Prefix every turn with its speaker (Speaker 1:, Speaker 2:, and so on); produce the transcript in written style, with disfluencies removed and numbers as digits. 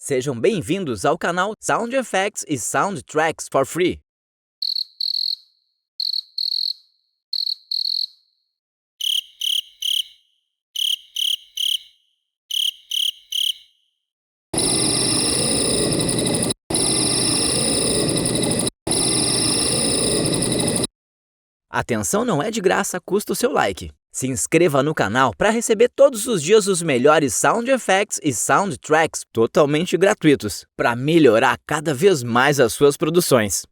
Speaker 1: Sejam bem-vindos ao canal Sound Effects e Soundtracks for Free. Atenção não é de graça, custa o seu like. Se inscreva no canal para receber todos os dias os melhores sound effects e soundtracks totalmente gratuitos, para melhorar cada vez mais as suas produções.